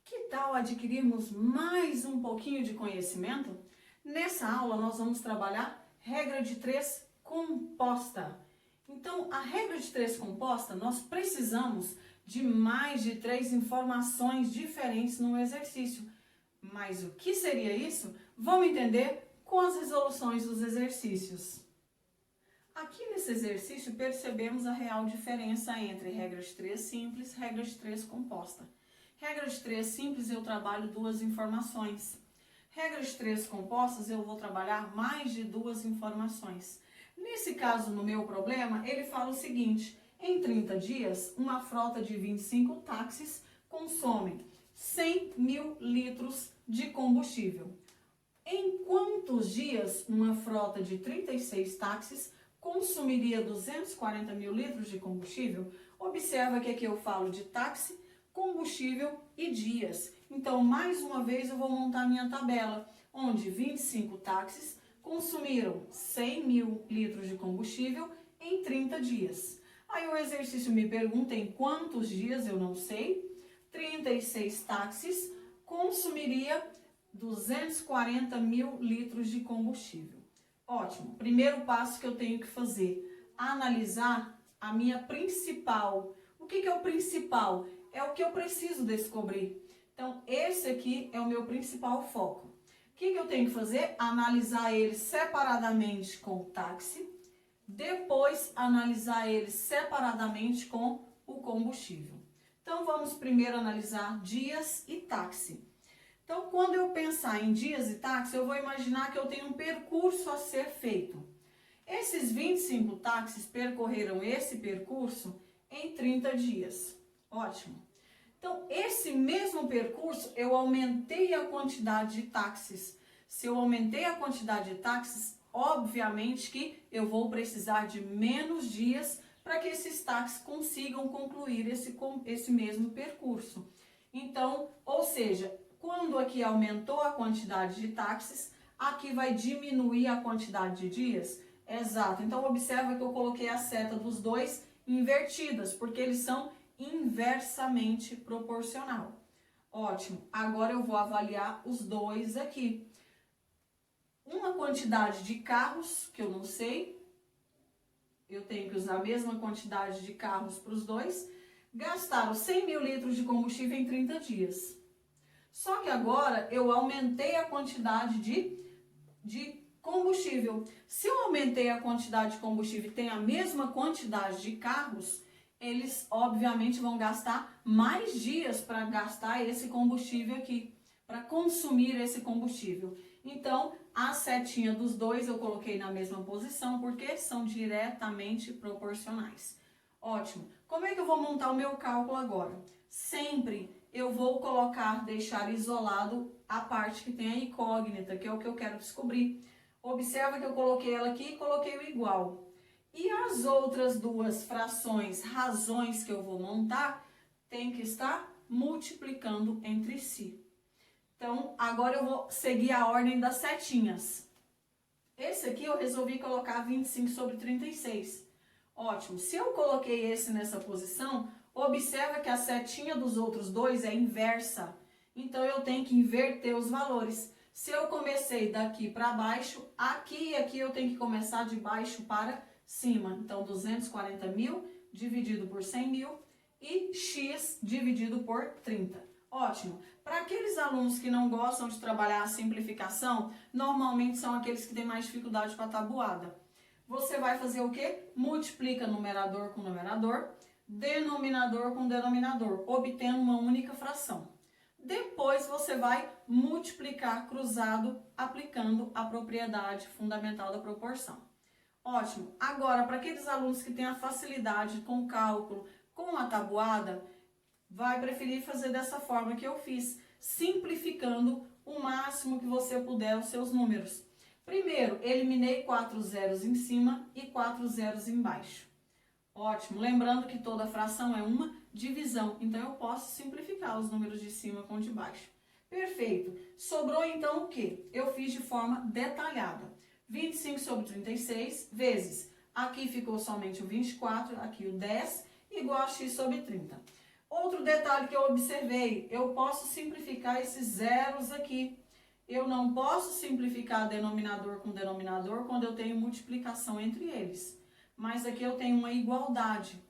Que tal adquirirmos mais um pouquinho de conhecimento? Nessa aula nós vamos trabalhar regra de 3 composta. Então, a regra de 3 composta, nós precisamos de mais de 3 informações diferentes no exercício. Mas o que seria isso? Vamos entender com as resoluções dos exercícios. Aqui nesse exercício percebemos a real diferença entre regra de 3 simples e regra de 3 composta. Regra de 3 simples eu trabalho 2 informações. Regra de 3 compostas eu vou trabalhar mais de 2 informações. Nesse caso, no meu problema, ele fala o seguinte: em 30 dias, uma frota de 25 táxis consome 100.000 litros de combustível. Em quantos dias uma frota de 36 táxis consumiria 240.000 litros de combustível? Observa que aqui eu falo de táxi, combustível e dias. Então, mais uma vez, eu vou montar minha tabela, onde 25 táxis consumiram 100.000 litros de combustível em 30 dias. Aí o exercício me pergunta em quantos dias, eu não sei. 36 táxis consumiria 240.000 litros de combustível. Ótimo. Primeiro passo que eu tenho que fazer, analisar a minha principal. O que é o principal? É o que eu preciso descobrir. Então, esse aqui é o meu principal foco. O que eu tenho que fazer? Analisar ele separadamente com o táxi, depois analisar ele separadamente com o combustível. Então, vamos primeiro analisar dias e táxi. Então, quando eu pensar em dias e táxi, eu vou imaginar que eu tenho um percurso a ser feito. Esses 25 táxis percorreram esse percurso em 30 dias. Ótimo. Então, esse mesmo percurso, eu aumentei a quantidade de táxis. Se eu aumentei a quantidade de táxis, obviamente que eu vou precisar de menos dias para que esses táxis consigam concluir esse mesmo percurso. Então, ou seja, quando aqui aumentou a quantidade de táxis, aqui vai diminuir a quantidade de dias? Exato. Então, observa que eu coloquei a seta dos dois invertidas, porque eles são inversamente proporcional. Ótimo. Agora eu vou avaliar os dois aqui. Uma quantidade de carros, que eu não sei, eu tenho que usar a mesma quantidade de carros para os dois, gastaram 100.000 litros de combustível em 30 dias. Só que agora eu aumentei a quantidade de combustível. Se eu aumentei a quantidade de combustível e tem a mesma quantidade de carros, eles obviamente vão gastar mais dias para gastar esse combustível aqui, para consumir esse combustível. Então, a setinha dos dois eu coloquei na mesma posição, porque são diretamente proporcionais. Ótimo. Como é que eu vou montar o meu cálculo agora? Sempre eu vou deixar isolado a parte que tem a incógnita, que é o que eu quero descobrir. Observa que eu coloquei ela aqui e coloquei o igual. E as outras duas frações, razões que eu vou montar, tem que estar multiplicando entre si. Então, agora eu vou seguir a ordem das setinhas. Esse aqui eu resolvi colocar 25 sobre 36. Ótimo. Se eu coloquei esse nessa posição, observa que a setinha dos outros dois é inversa. Então, eu tenho que inverter os valores. Se eu comecei daqui para baixo, aqui e aqui eu tenho que começar de baixo para cima. Então, 240.000 dividido por 100.000 e x dividido por 30. Ótimo. Para aqueles alunos que não gostam de trabalhar a simplificação, normalmente são aqueles que têm mais dificuldade com a tabuada. Você vai fazer o quê? Multiplica numerador com numerador, denominador com denominador, obtendo uma única fração. Depois você vai multiplicar cruzado, aplicando a propriedade fundamental da proporção. Ótimo. Agora, para aqueles alunos que têm a facilidade com o cálculo, com a tabuada, vai preferir fazer dessa forma que eu fiz, simplificando o máximo que você puder os seus números. Primeiro, eliminei 4 zeros em cima e 4 zeros embaixo. Ótimo. Lembrando que toda fração é uma divisão, então eu posso simplificar os números de cima com de baixo. Perfeito. Sobrou então o quê? Eu fiz de forma detalhada. 25 sobre 36 vezes, aqui ficou somente o 24, aqui o 10, igual a x sobre 30. Outro detalhe que eu observei, eu posso simplificar esses zeros aqui. Eu não posso simplificar denominador com denominador quando eu tenho multiplicação entre eles. Mas aqui eu tenho uma igualdade,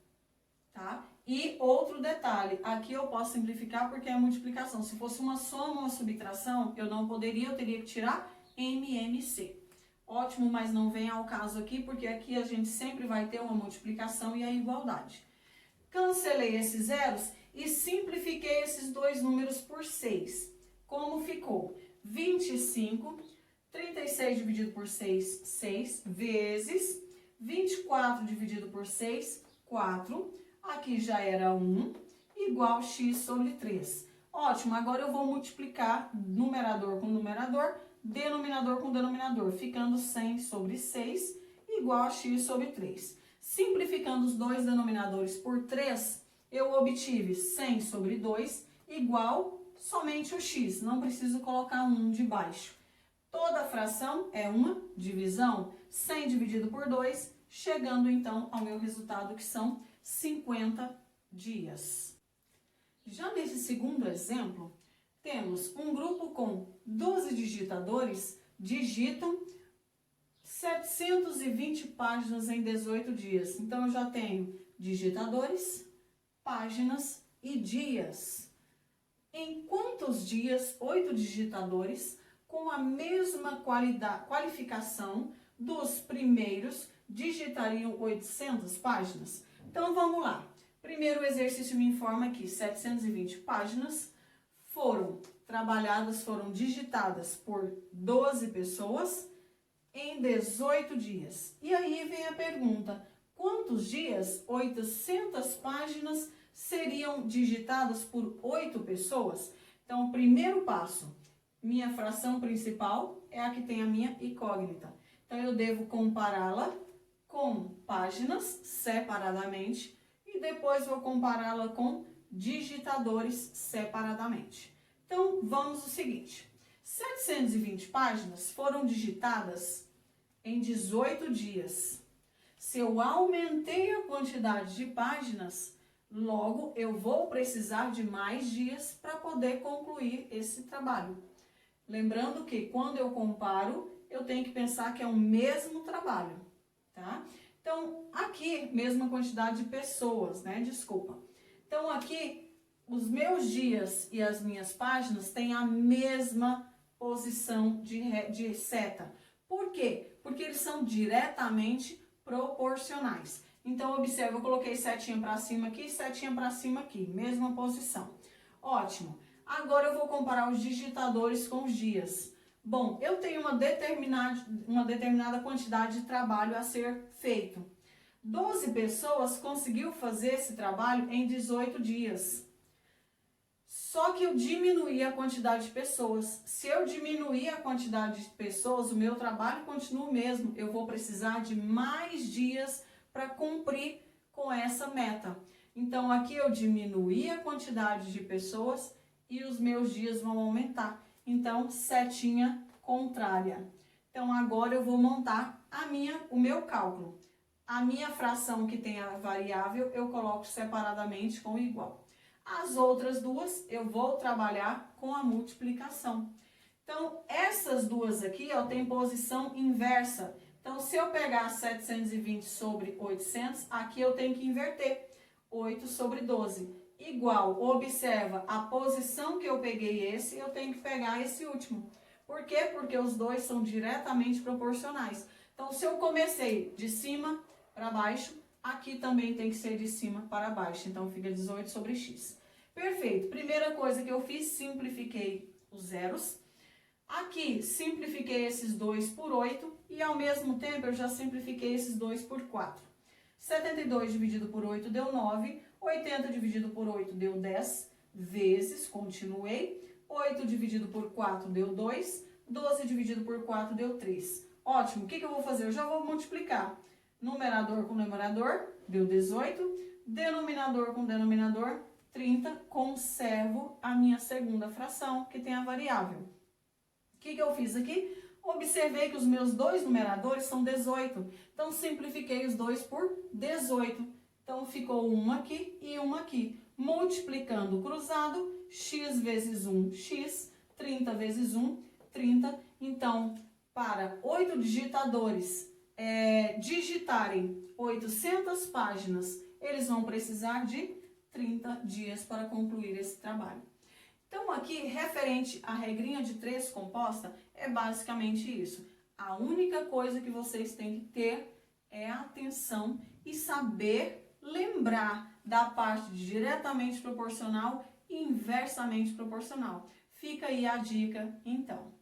tá? E outro detalhe, aqui eu posso simplificar porque é multiplicação. Se fosse uma soma ou uma subtração, eu não poderia, eu teria que tirar MMC. Ótimo, mas não vem ao caso aqui, porque aqui a gente sempre vai ter uma multiplicação e a igualdade. Cancelei esses zeros e simplifiquei esses dois números por 6. Como ficou? 25, 36 dividido por 6, 6, vezes 24 dividido por 6, 4. Aqui já era 1, igual x sobre 3. Ótimo, agora eu vou multiplicar numerador com numerador, denominador com denominador, ficando 100 sobre 6, igual a x sobre 3. Simplificando os dois denominadores por 3, eu obtive 100 sobre 2, igual somente o x, não preciso colocar 1 debaixo. Toda fração é uma divisão, 100 dividido por 2, chegando então ao meu resultado que são 50 dias. Já nesse segundo exemplo, temos um grupo com 12 digitadores, digitam 720 páginas em 18 dias. Então, eu já tenho digitadores, páginas e dias. Em quantos dias 8 digitadores, com a mesma qualificação dos primeiros, digitariam 800 páginas? Então, vamos lá. Primeiro exercício me informa que 720 páginas foram trabalhadas, foram digitadas por 12 pessoas em 18 dias. E aí vem a pergunta, quantos dias 800 páginas seriam digitadas por 8 pessoas? Então, o primeiro passo, minha fração principal é a que tem a minha incógnita. Então, eu devo compará-la com páginas separadamente e depois vou compará-la com digitadores separadamente. Então, vamos ao seguinte, 720 páginas foram digitadas em 18 dias. Se eu aumentei a quantidade de páginas, logo eu vou precisar de mais dias para poder concluir esse trabalho. Lembrando que quando eu comparo, eu tenho que pensar que é o mesmo trabalho, tá? Então, aqui, mesma quantidade de pessoas, né? Desculpa. Então, aqui, os meus dias e as minhas páginas têm a mesma posição de seta. Por quê? Porque eles são diretamente proporcionais. Então, observa, eu coloquei setinha para cima aqui, setinha para cima aqui, mesma posição. Ótimo. Agora, eu vou comparar os digitadores com os dias. Bom, eu tenho uma determinada quantidade de trabalho a ser feito. 12 pessoas conseguiu fazer esse trabalho em 18 dias. Só que eu diminuí a quantidade de pessoas. Se eu diminuir a quantidade de pessoas, o meu trabalho continua o mesmo. Eu vou precisar de mais dias para cumprir com essa meta. Então, aqui eu diminuí a quantidade de pessoas e os meus dias vão aumentar. Então, setinha contrária. Então, agora eu vou montar o meu cálculo. A minha fração que tem a variável, eu coloco separadamente com igual. As outras duas, eu vou trabalhar com a multiplicação. Então, essas duas aqui, ó, tem posição inversa. Então, se eu pegar 720 sobre 800, aqui eu tenho que inverter. 8 sobre 12. Igual, observa, a posição que eu peguei esse, eu tenho que pegar esse último. Por quê? Porque os dois são diretamente proporcionais. Então, se eu comecei de cima para baixo, aqui também tem que ser de cima para baixo. Então, fica 18 sobre x. Perfeito. Primeira coisa que eu fiz, simplifiquei os zeros. Aqui, simplifiquei esses 2 por 8 e, ao mesmo tempo, eu já simplifiquei esses 2 por 4. 72 dividido por 8 deu 9. 80 dividido por 8 deu 10. Vezes, continuei. 8 dividido por 4 deu 2. 12 dividido por 4 deu 3. Ótimo. O que eu vou fazer? Eu já vou multiplicar. Numerador com numerador, deu 18. Denominador com denominador, 30. Conservo a minha segunda fração, que tem a variável. O que eu fiz aqui? Observei que os meus dois numeradores são 18. Então, simplifiquei os dois por 18. Então, ficou uma aqui e uma aqui. Multiplicando o cruzado, x vezes 1, x, 30 vezes 1, 30. Então, para 8 digitadores digitarem 800 páginas, eles vão precisar de 30 dias para concluir esse trabalho. Então, aqui, referente à regrinha de 3 composta, é basicamente isso. A única coisa que vocês têm que ter é atenção e saber lembrar da parte de diretamente proporcional e inversamente proporcional. Fica aí a dica, então.